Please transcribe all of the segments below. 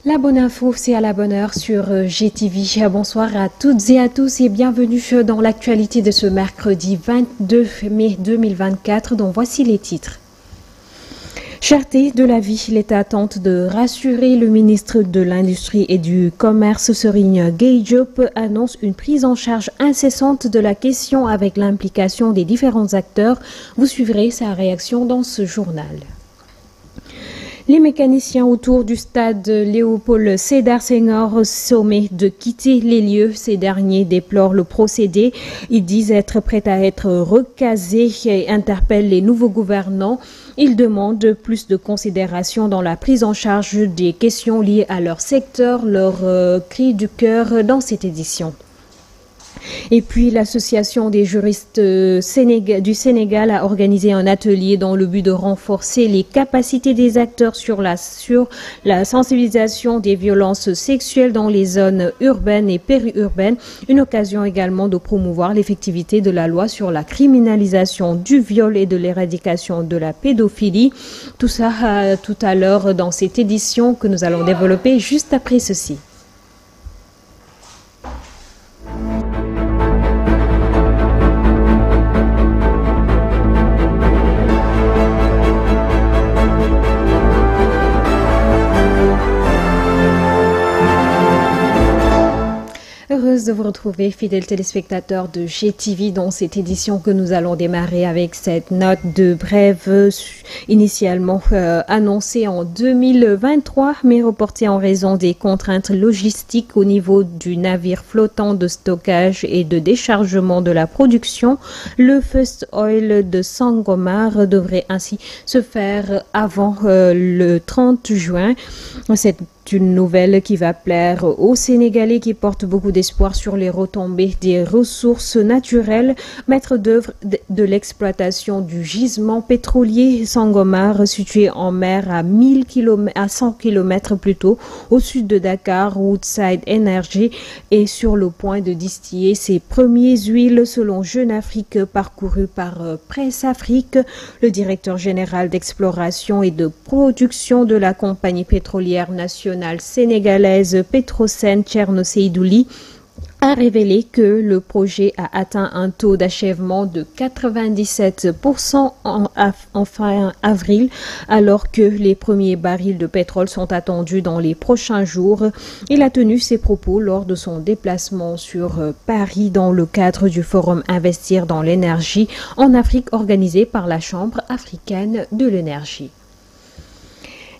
La bonne info, c'est à la bonne heure sur GTV. Bonsoir à toutes et à tous et bienvenue dans l'actualité de ce mercredi 22 mai 2024 dont voici les titres. Cherté de la vie, l'État tente de rassurer. Le ministre de l'Industrie et du Commerce, Serigne Gueye Diop, annonce une prise en charge incessante de la question avec l'implication des différents acteurs. Vous suivrez sa réaction dans ce journal. Les mécaniciens autour du stade Léopold Sédar Senghor sommés de quitter les lieux. Ces derniers déplorent le procédé. Ils disent être prêts à être recasés et interpellent les nouveaux gouvernants. Ils demandent plus de considération dans la prise en charge des questions liées à leur secteur, leur cri du cœur dans cette édition. Et puis, l'association des juristes du Sénégal a organisé un atelier dans le but de renforcer les capacités des acteurs sur la sensibilisation des violences sexuelles dans les zones urbaines et périurbaines. Une occasion également de promouvoir l'effectivité de la loi sur la criminalisation du viol et de l'éradication de la pédophilie. Tout ça tout à l'heure dans cette édition que nous allons développer juste après ceci. Heureuse de vous retrouver, fidèles téléspectateurs de GTV, dans cette édition que nous allons démarrer avec cette note de brève initialement annoncée en 2023, mais reportée en raison des contraintes logistiques au niveau du navire flottant de stockage et de déchargement de la production. Le First Oil de Sangomar devrait ainsi se faire avant le 30 juin. C'est une nouvelle qui va plaire aux Sénégalais qui portent beaucoup d'espoir sur les retombées des ressources naturelles. Maître d'œuvre de l'exploitation du gisement pétrolier Sangomar, situé en mer à 100 km plutôt au sud de Dakar, Woodside Energy est sur le point de distiller ses premières huiles selon Jeune Afrique parcouru par Presse Afrique. Le directeur général d'exploration et de production de la compagnie pétrolière nationale sénégalaise Petrosen Thierno Seydouli a révélé que le projet a atteint un taux d'achèvement de 97% en fin avril, alors que les premiers barils de pétrole sont attendus dans les prochains jours. Il a tenu ses propos lors de son déplacement sur Paris dans le cadre du forum Investir dans l'énergie en Afrique organisé par la Chambre africaine de l'énergie.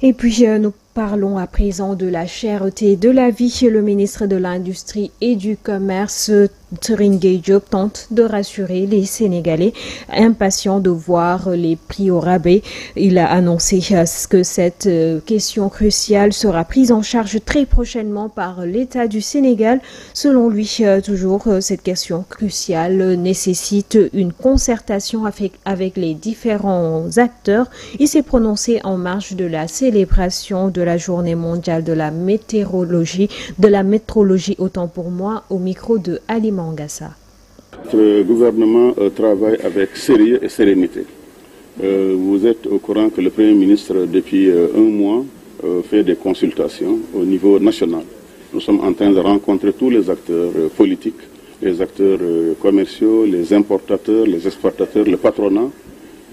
Et puis nous parlons à présent de la cherté de la vie. Le ministre de l'Industrie et du Commerce, Serigne Gueye Diop, tente de rassurer les Sénégalais impatients de voir les prix au rabais. Il a annoncé que cette question cruciale sera prise en charge très prochainement par l'État du Sénégal. Selon lui, toujours, cette question cruciale nécessite une concertation avec les différents acteurs. Il s'est prononcé en marge de la célébration de la journée mondiale de la météorologie, autant pour moi, au micro de Ali Mangassa. Notre gouvernement travaille avec sérieux et sérénité. Vous êtes au courant que le Premier ministre, depuis un mois, fait des consultations au niveau national. Nous sommes en train de rencontrer tous les acteurs politiques, les acteurs commerciaux, les importateurs, les exportateurs, le patronat,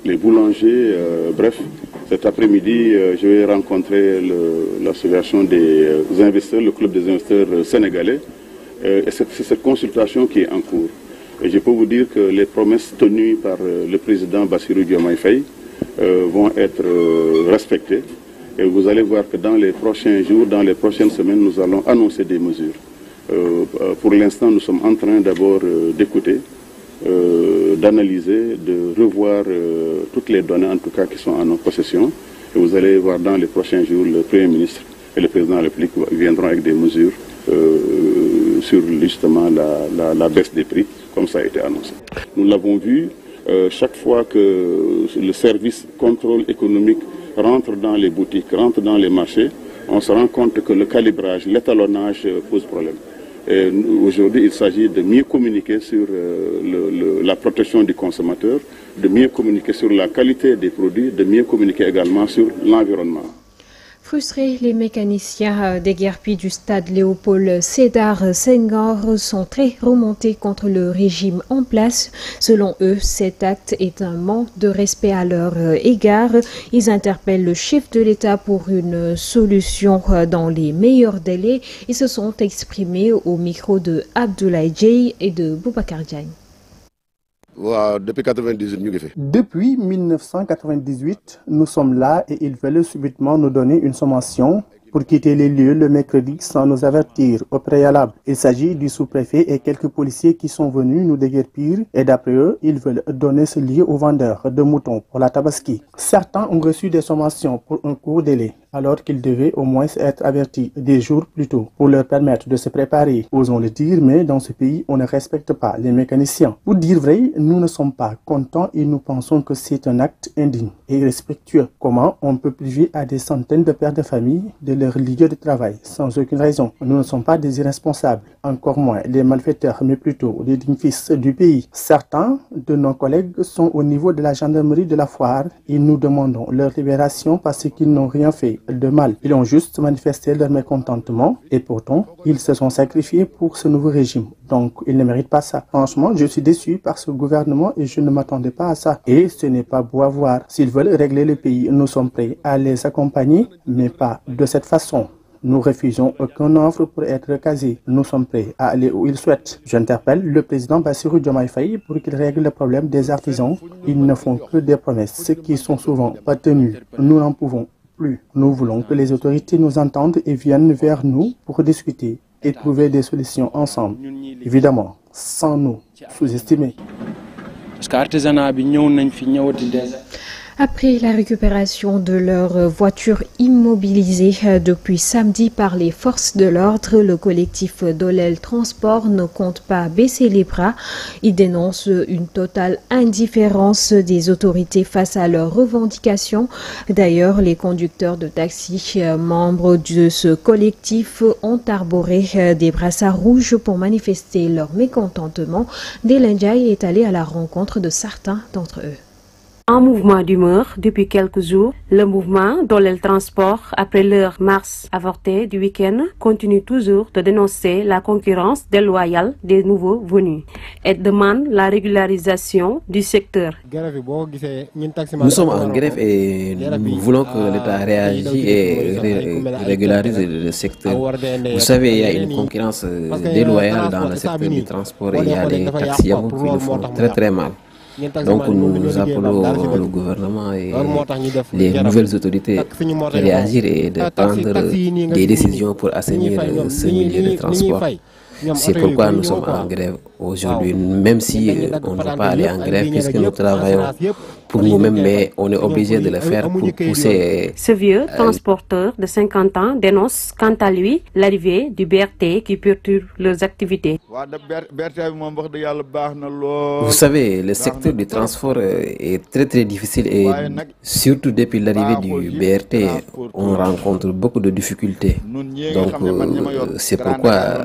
les boulangers, bref. Cet après-midi, je vais rencontrer l'association des investisseurs, le club des investisseurs sénégalais. Et c'est cette consultation qui est en cours. Et je peux vous dire que les promesses tenues par le président Bassirou Diomaye Faye vont être respectées. Et vous allez voir que dans les prochains jours, dans les prochaines semaines, nous allons annoncer des mesures. Pour l'instant, nous sommes en train d'abord d'écouter, d'analyser, de revoir toutes les données en tout cas qui sont en notre possession. Et vous allez voir dans les prochains jours, le Premier ministre et le Président de la République viendront avec des mesures sur justement la baisse des prix, comme ça a été annoncé. Nous l'avons vu, chaque fois que le service contrôle économique rentre dans les boutiques, rentre dans les marchés, on se rend compte que le calibrage, l'étalonnage pose problème. Aujourd'hui, il s'agit de mieux communiquer sur la protection du consommateur, de mieux communiquer sur la qualité des produits, de mieux communiquer également sur l'environnement. Frustrés, les mécaniciens déguerpis du stade Léopold Sédar Senghor sont très remontés contre le régime en place. Selon eux, cet acte est un manque de respect à leur égard. Ils interpellent le chef de l'État pour une solution dans les meilleurs délais. Ils se sont exprimés au micro de Abdoulaye Dieye et de Boubacar Diagne. Depuis 1998, nous sommes là et ils veulent subitement nous donner une sommation pour quitter les lieux le mercredi sans nous avertir au préalable. Il s'agit du sous-préfet et quelques policiers qui sont venus nous déguerpir et d'après eux, ils veulent donner ce lieu aux vendeurs de moutons pour la tabaski. Certains ont reçu des sommations pour un court délai, alors qu'ils devaient au moins être avertis des jours plus tôt pour leur permettre de se préparer. Osons le dire, mais dans ce pays, on ne respecte pas les mécaniciens. Pour dire vrai, nous ne sommes pas contents et nous pensons que c'est un acte indigne et irrespectueux. Comment on peut priver à des centaines de pères de famille de leur lieu de travail sans aucune raison? Nous ne sommes pas des irresponsables, encore moins des malfaiteurs, mais plutôt des dignes fils du pays. Certains de nos collègues sont au niveau de la gendarmerie de la Foire et nous demandons leur libération parce qu'ils n'ont rien fait de mal. Ils ont juste manifesté leur mécontentement et pourtant, ils se sont sacrifiés pour ce nouveau régime. Donc, ils ne méritent pas ça. Franchement, je suis déçu par ce gouvernement et je ne m'attendais pas à ça. Et ce n'est pas beau à voir. S'ils veulent régler le pays, nous sommes prêts à les accompagner, mais pas de cette façon. Nous refusons aucune offre pour être casés. Nous sommes prêts à aller où ils souhaitent. J'interpelle le président Bassirou Diomaye Faye pour qu'il règle le problème des artisans. Ils ne font que des promesses qui sont souvent pas tenues. Nous n'en pouvons plus. Nous voulons que les autorités nous entendent et viennent vers nous pour discuter et trouver des solutions ensemble. Évidemment, sans nous sous-estimer. Après la récupération de leur voiture immobilisée depuis samedi par les forces de l'ordre, le collectif Dolel Transport ne compte pas baisser les bras. Il dénonce une totale indifférence des autorités face à leurs revendications. D'ailleurs, les conducteurs de taxi, membres de ce collectif, ont arboré des brassards rouges pour manifester leur mécontentement. Delenjay est allé à la rencontre de certains d'entre eux. En mouvement d'humeur depuis quelques jours, le mouvement Dolel Transport, après leur marche avortée du week-end, continue toujours de dénoncer la concurrence déloyale des nouveaux venus et demande la régularisation du secteur. Nous sommes en grève et nous voulons que l'État réagisse et régularise le secteur. Vous savez, il y a une concurrence déloyale dans le secteur du transport et il y a des taxis qui le font très très mal. Donc nous appelons le gouvernement et les nouvelles autorités de réagir et de prendre des décisions pour assainir ce milieu de transport. C'est pourquoi nous sommes en grève aujourd'hui, même si on ne peut pas aller en grève puisque nous travaillons pour nous-mêmes, mais on est obligé de le faire pour pousser. Ce vieux transporteur de 50 ans dénonce quant à lui l'arrivée du BRT qui perturbe leurs activités. Vous savez, le secteur du transport est très difficile et surtout depuis l'arrivée du BRT, on rencontre beaucoup de difficultés. Donc c'est pourquoi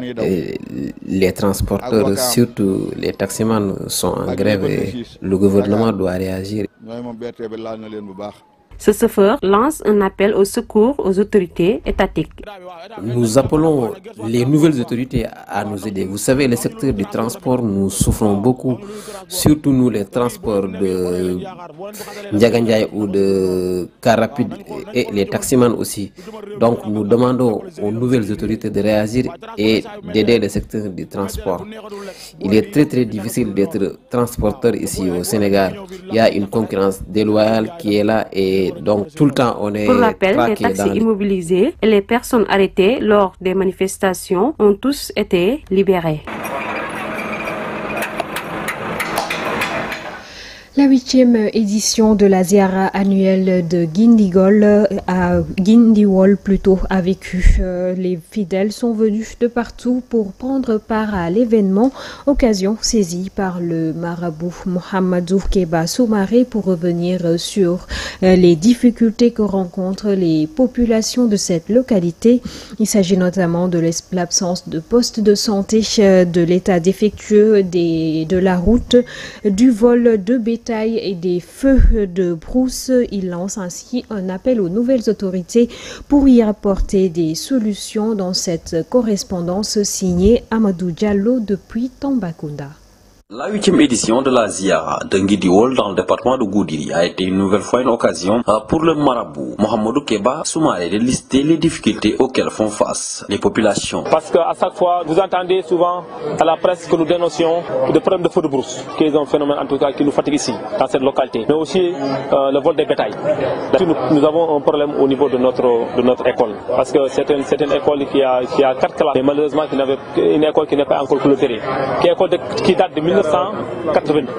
les transporteurs, surtout les taximans, sont en grève et le gouvernement doit réagir. Ce chauffeur lance un appel au secours aux autorités étatiques. Nous appelons les nouvelles autorités à nous aider. Vous savez, le secteur du transport, nous souffrons beaucoup, surtout nous les transports de Ndiagandiaï ou de car rapide et les taximans aussi. Donc nous demandons aux nouvelles autorités de réagir et d'aider le secteur du transport. Il est très difficile d'être transporteur ici au Sénégal. Il y a une concurrence déloyale qui est là et donc tout le temps on est. Pour rappel, les taxis immobilisés et les personnes arrêtées lors des manifestations ont tous été libérés. La 8e édition de la Ziara annuelle de Guindiwol a vécu. Les fidèles sont venus de partout pour prendre part à l'événement, occasion saisie par le marabout Mohamedou Keba Soumaré pour revenir sur les difficultés que rencontrent les populations de cette localité. Il s'agit notamment de l'absence de postes de santé, de l'état défectueux de la route, du vol de bétail bétail et des feux de brousse. Il lance ainsi un appel aux nouvelles autorités pour y apporter des solutions dans cette correspondance signée Amadou Diallo depuis Tambacounda. La 8e édition de la Ziara de Nguidiwol dans le département de Goudiri a été une nouvelle fois une occasion pour le marabout Mohamedou Keba Soumaré de lister les difficultés auxquelles font face les populations. Parce qu'à chaque fois, vous entendez souvent à la presse que nous dénoncions des problèmes de feux de brousse, qui est un phénomène en tout cas qui nous fatigue ici, dans cette localité, mais aussi le vol des bétails. Nous avons un problème au niveau de notre école, parce que c'est une école qui a 4 classes, mais malheureusement une école qui n'est pas encore clôturée, qui date de 1980,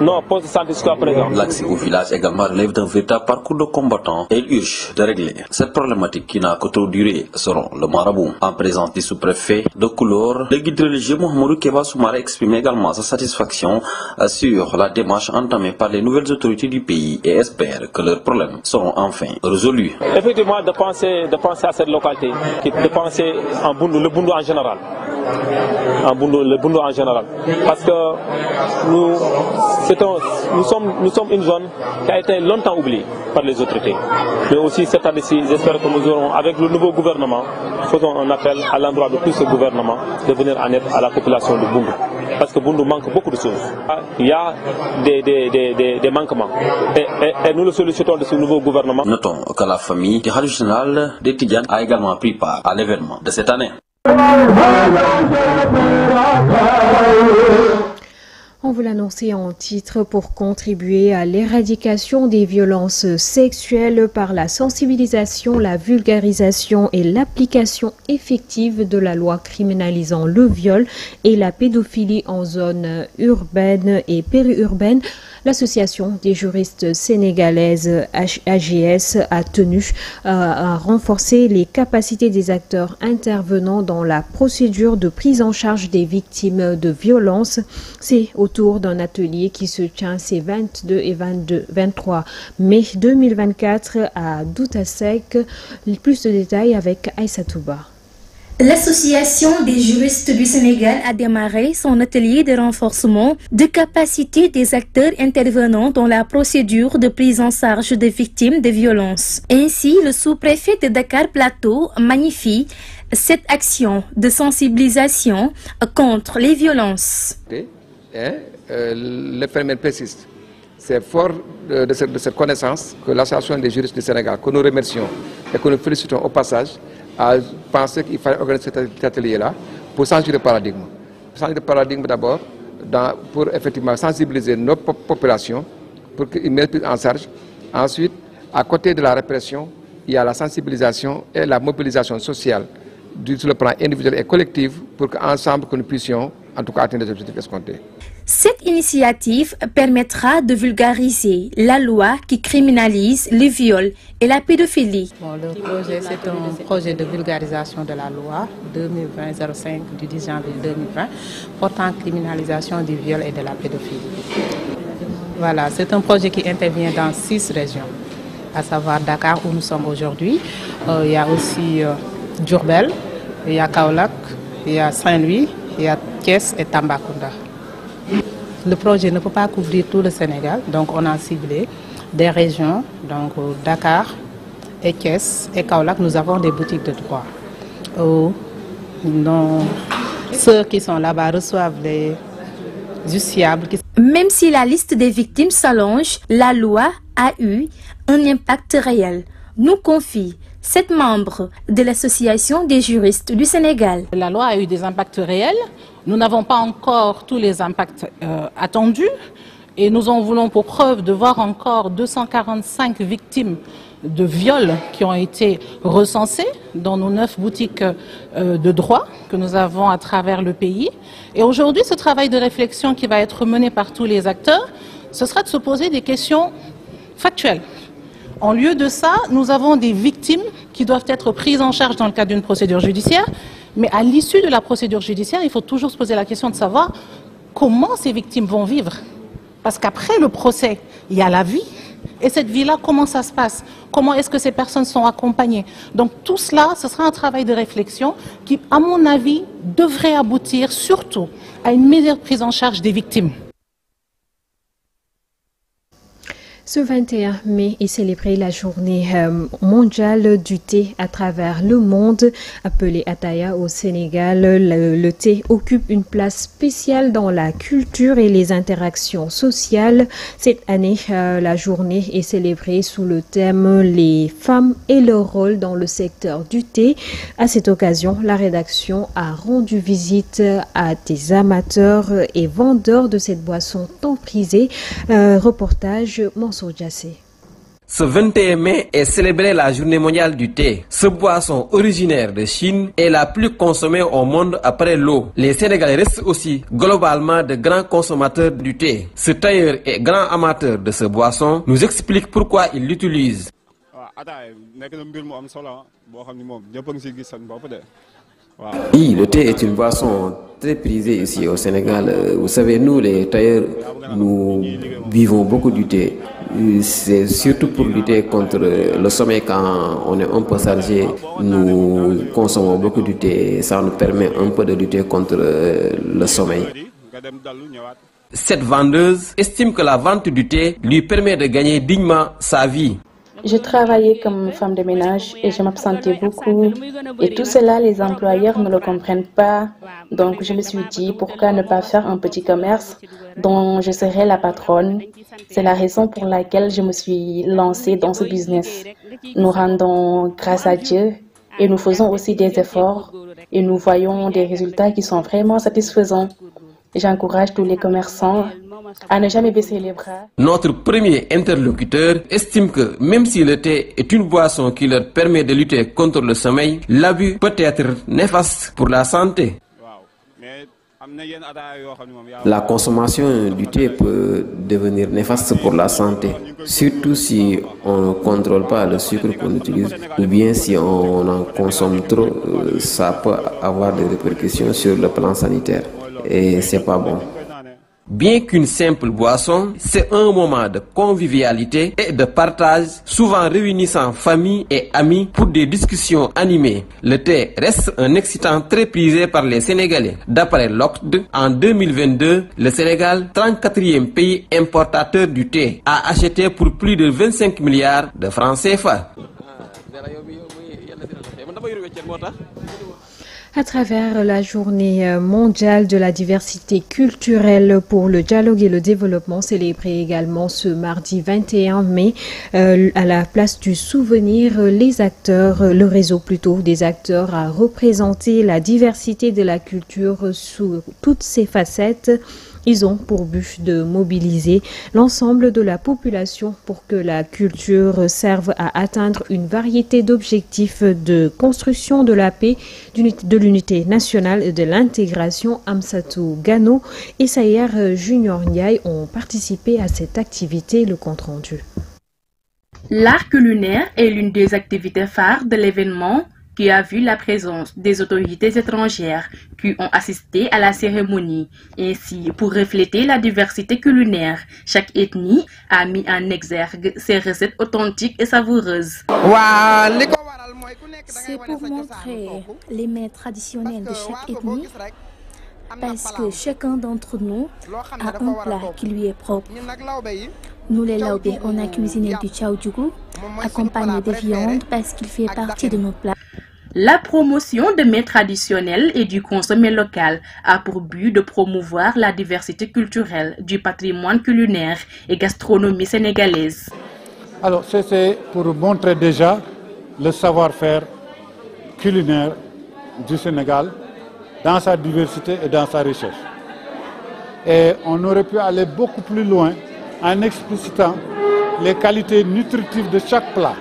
non, poste de santé jusqu'à présent. L'accès au village également relève d'un véritable parcours de combattants et il urge de régler cette problématique qui n'a que trop duré, selon le marabout. En présence du sous-préfet de Koulor, le guide religieux Mohamedou Keba Soumaré exprime également sa satisfaction sur la démarche entamée par les nouvelles autorités du pays et espère que leurs problèmes seront enfin résolus. Effectivement, de penser à cette localité, de penser le Boundou en général. Le Boundou en général. Parce que nous sommes une zone qui a été longtemps oubliée par les autorités. Mais aussi cette année-ci, j'espère que nous aurons, avec le nouveau gouvernement, faisons un appel à l'endroit de tout ce gouvernement de venir en aide à la population de Boundou. Parce que Boundou manque beaucoup de choses. Il y a des manquements. Et nous le sollicitons de ce nouveau gouvernement. Notons que la famille du Khalife général des Tidjanes a également pris part à l'événement de cette année. On vous l'annonçait en titre, pour contribuer à l'éradication des violences sexuelles par la sensibilisation, la vulgarisation et l'application effective de la loi criminalisant le viol et la pédophilie en zone urbaine et périurbaine. L'Association des juristes sénégalaises AGS a tenu à renforcer les capacités des acteurs intervenant dans la procédure de prise en charge des victimes de violences. C'est autour d'un atelier qui se tient ces 22 et 23 mai 2024 à Doutasek. Plus de détails avec Aïssa Touba. L'Association des juristes du Sénégal a démarré son atelier de renforcement de capacité des acteurs intervenant dans la procédure de prise en charge des victimes de violences. Ainsi, le sous-préfet de Dakar Plateau magnifie cette action de sensibilisation contre les violences. Le phénomène persiste. C'est fort de cette connaissance que l'Association des juristes du Sénégal, que nous remercions et que nous félicitons au passage, a pensé qu'il fallait organiser cet atelier-là pour changer de paradigme. Changer de paradigme d'abord, pour effectivement sensibiliser nos populations, pour qu'ils mettent plus en charge. Ensuite, à côté de la répression, il y a la sensibilisation et la mobilisation sociale sur le plan individuel et collectif pour qu'ensemble nous puissions en tout cas atteindre les objectifs escomptés. Cette initiative permettra de vulgariser la loi qui criminalise le viol et la pédophilie. Le projet, c'est un projet de vulgarisation de la loi 2020-05 du 10 janvier 2020 portant criminalisation du viol et de la pédophilie. Voilà, c'est un projet qui intervient dans 6 régions, à savoir Dakar où nous sommes aujourd'hui. Il y a aussi Diourbel, il y a Kaolack, il y a Saint-Louis, il y a Thiès et Tambacounda. Le projet ne peut pas couvrir tout le Sénégal, donc on a ciblé des régions, donc Dakar et Thiès et Kaolack. Nous avons des boutiques de droit. Ceux qui sont là-bas reçoivent les justiciables. Même si la liste des victimes s'allonge, la loi a eu un impact réel, nous confie 7 membres de l'Association des juristes du Sénégal. La loi a eu des impacts réels. Nous n'avons pas encore tous les impacts attendus et nous en voulons pour preuve de voir encore 245 victimes de viols qui ont été recensées dans nos 9 boutiques de droit que nous avons à travers le pays. Et aujourd'hui, ce travail de réflexion qui va être mené par tous les acteurs, ce sera de se poser des questions factuelles. En lieu de ça, nous avons des victimes qui doivent être prises en charge dans le cadre d'une procédure judiciaire. Mais à l'issue de la procédure judiciaire, il faut toujours se poser la question de savoir comment ces victimes vont vivre. Parce qu'après le procès, il y a la vie. Et cette vie-là, comment ça se passe? Comment est-ce que ces personnes sont accompagnées? Donc tout cela, ce sera un travail de réflexion qui, à mon avis, devrait aboutir surtout à une meilleure prise en charge des victimes. Ce 21 mai est célébrée la journée mondiale du thé à travers le monde. Appelé Ataya au Sénégal, le thé occupe une place spéciale dans la culture et les interactions sociales. Cette année, la journée est célébrée sous le thème « Les femmes et leur rôle dans le secteur du thé ». À cette occasion, la rédaction a rendu visite à des amateurs et vendeurs de cette boisson tant prisée. Reportage Ce 21 mai est célébrée la journée mondiale du thé. Ce boisson originaire de Chine est la plus consommée au monde après l'eau. Les Sénégalais restent aussi globalement de grands consommateurs du thé. Ce tailleur et grand amateur de ce boisson nous explique pourquoi il l'utilise. Oui, le thé est une boisson très prisée ici au Sénégal. Vous savez, nous les tailleurs, nous buvons beaucoup du thé. C'est surtout pour lutter contre le sommeil quand on est un peu chargé. Nous consommons beaucoup du thé. Ça nous permet un peu de lutter contre le sommeil. Cette vendeuse estime que la vente du thé lui permet de gagner dignement sa vie. Je travaillais comme femme de ménage et je m'absentais beaucoup. Et tout cela, les employeurs ne le comprennent pas. Donc je me suis dit, pourquoi ne pas faire un petit commerce dont je serai la patronne? C'est la raison pour laquelle je me suis lancée dans ce business. Nous rendons grâce à Dieu et nous faisons aussi des efforts et nous voyons des résultats qui sont vraiment satisfaisants. J'encourage tous les commerçants à ne jamais baisser les bras. Notre premier interlocuteur estime que même si le thé est une boisson qui leur permet de lutter contre le sommeil, l'abus peut être néfaste pour la santé. La consommation du thé peut devenir néfaste pour la santé, surtout si on ne contrôle pas le sucre qu'on utilise ou bien si on en consomme trop, ça peut avoir des répercussions sur le plan sanitaire et c'est pas bon. Bien qu'une simple boisson, c'est un moment de convivialité et de partage, souvent réunissant famille et amis pour des discussions animées. Le thé reste un excitant très prisé par les Sénégalais. D'après l'OCDE, en 2022, le Sénégal, 34e pays importateur du thé, a acheté pour plus de 25 milliards de francs CFA. À travers la journée mondiale de la diversité culturelle pour le dialogue et le développement, célébrée également ce mardi 21 mai, à la place du souvenir, le réseau plutôt des acteurs a représenté la diversité de la culture sous toutes ses facettes. Ils ont pour but de mobiliser l'ensemble de la population pour que la culture serve à atteindre une variété d'objectifs de construction de la paix, de l'unité nationale et de l'intégration. Amsatou Gano et Sayer Junior Ndiaye ont participé à cette activité. Le compte rendu. L'art culinaire est l'une des activités phares de l'événement, qui a vu la présence des autorités étrangères qui ont assisté à la cérémonie. Ainsi, pour refléter la diversité culinaire, chaque ethnie a mis en exergue ses recettes authentiques et savoureuses. C'est pour montrer les mets traditionnels de chaque ethnie, parce que chacun d'entre nous a un plat qui lui est propre. Nous les Laobé, on a cuisiné du tchaoudjougou, accompagné de viande parce qu'il fait partie de nos plats. La promotion de mets traditionnels et du consommé local a pour but de promouvoir la diversité culturelle du patrimoine culinaire et gastronomie sénégalaise. Alors, c'est pour montrer déjà le savoir-faire culinaire du Sénégal dans sa diversité et dans sa richesse. Et on aurait pu aller beaucoup plus loin en explicitant les qualités nutritives de chaque plat.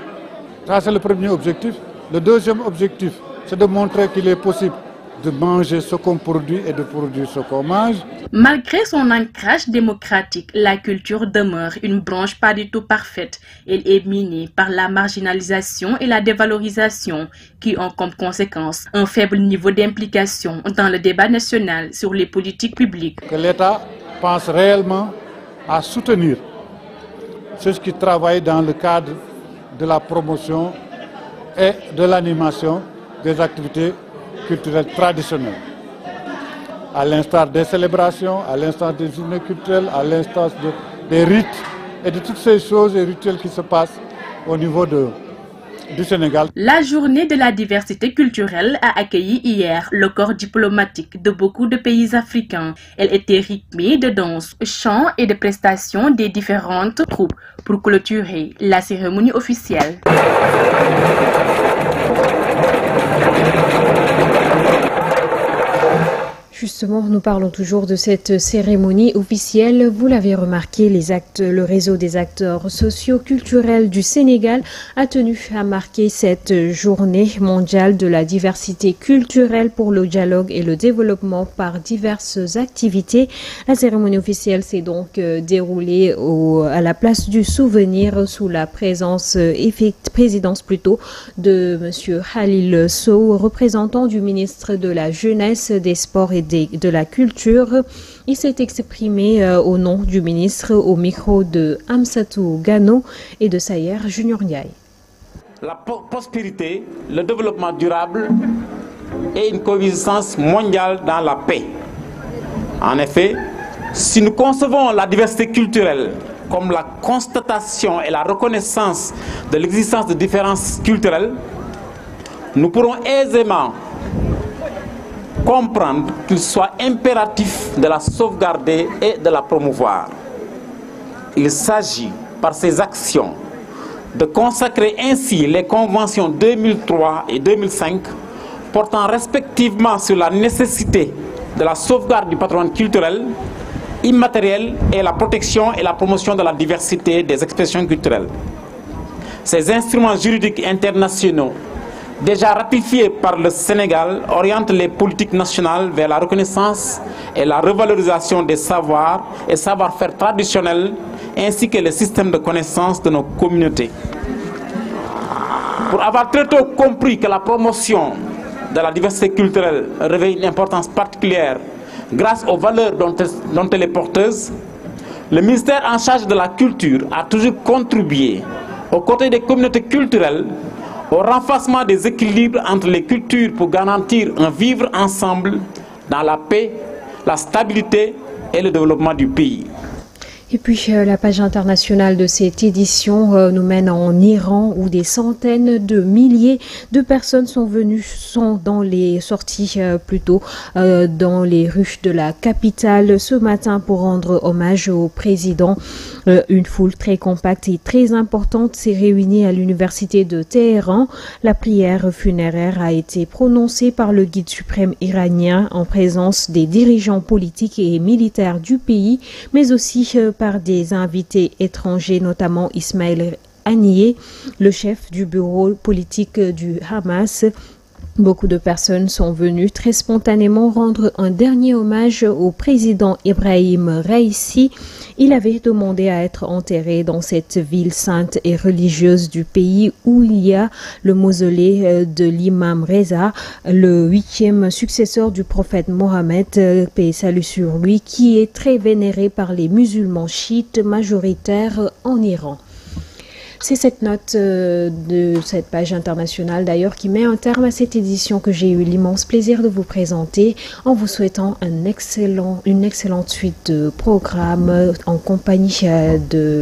Ça, c'est le premier objectif. Le deuxième objectif, c'est de montrer qu'il est possible de manger ce qu'on produit et de produire ce qu'on mange. Malgré son ancrage démocratique, la culture demeure une branche pas du tout parfaite. Elle est minée par la marginalisation et la dévalorisation qui ont comme conséquence un faible niveau d'implication dans le débat national sur les politiques publiques. Que l'État pense réellement à soutenir ceux qui travaillent dans le cadre de la promotion et de l'animation des activités culturelles traditionnelles, à l'instar des célébrations, à l'instar des journées culturelles, à l'instar des rites et de toutes ces choses et rituels qui se passent au niveau du Sénégal. La journée de la diversité culturelle a accueilli hier le corps diplomatique de beaucoup de pays africains. Elle était rythmée de danse, chants et de prestations des différentes troupes pour clôturer la cérémonie officielle. Justement, nous parlons toujours de cette cérémonie officielle. Vous l'avez remarqué, le réseau des acteurs socio-culturels du Sénégal a tenu à marquer cette journée mondiale de la diversité culturelle pour le dialogue et le développement par diverses activités. La cérémonie officielle s'est donc déroulée à la place du souvenir sous la présidence de M. Khalil Sow, représentant du ministre de la Jeunesse, des Sports et de la Culture. Il s'est exprimé au nom du ministre au micro de Amsatou Gano et de Sayer Junior Ndiaye. La prospérité, le développement durable et une coexistence mondiale dans la paix. En effet, si nous concevons la diversité culturelle comme la constatation et la reconnaissance de l'existence de différences culturelles, nous pourrons aisément comprendre qu'il soit impératif de la sauvegarder et de la promouvoir. Il s'agit, par ces actions, de consacrer ainsi les conventions 2003 et 2005 portant respectivement sur la nécessité de la sauvegarde du patrimoine culturel, immatériel et la protection et la promotion de la diversité des expressions culturelles. Ces instruments juridiques internationaux déjà ratifiés par le Sénégal orientent les politiques nationales vers la reconnaissance et la revalorisation des savoirs et savoir-faire traditionnels ainsi que les systèmes de connaissance de nos communautés. Pour avoir très tôt compris que la promotion de la diversité culturelle revêt une importance particulière grâce aux valeurs dont elle est porteuse, le ministère en charge de la culture a toujours contribué, aux côtés des communautés culturelles, au renforcement des équilibres entre les cultures pour garantir un vivre ensemble dans la paix, la stabilité et le développement du pays. Et puis la page internationale de cette édition nous mène en Iran où des centaines de milliers de personnes sont dans les rues de la capitale ce matin pour rendre hommage au président. Une foule très compacte et très importante s'est réunie à l'université de Téhéran. La prière funéraire a été prononcée par le guide suprême iranien en présence des dirigeants politiques et militaires du pays, mais aussi par des invités étrangers, notamment Ismaël Haniyeh, le chef du bureau politique du Hamas. Beaucoup de personnes sont venues très spontanément rendre un dernier hommage au président Ibrahim Raïssi. Il avait demandé à être enterré dans cette ville sainte et religieuse du pays où il y a le mausolée de l'imam Reza, le 8e successeur du prophète Mohammed, paix et salut sur lui, qui est très vénéré par les musulmans chiites majoritaires en Iran. C'est cette note de cette page internationale d'ailleurs qui met un terme à cette édition que j'ai eu l'immense plaisir de vous présenter en vous souhaitant une excellente suite de programmes en compagnie de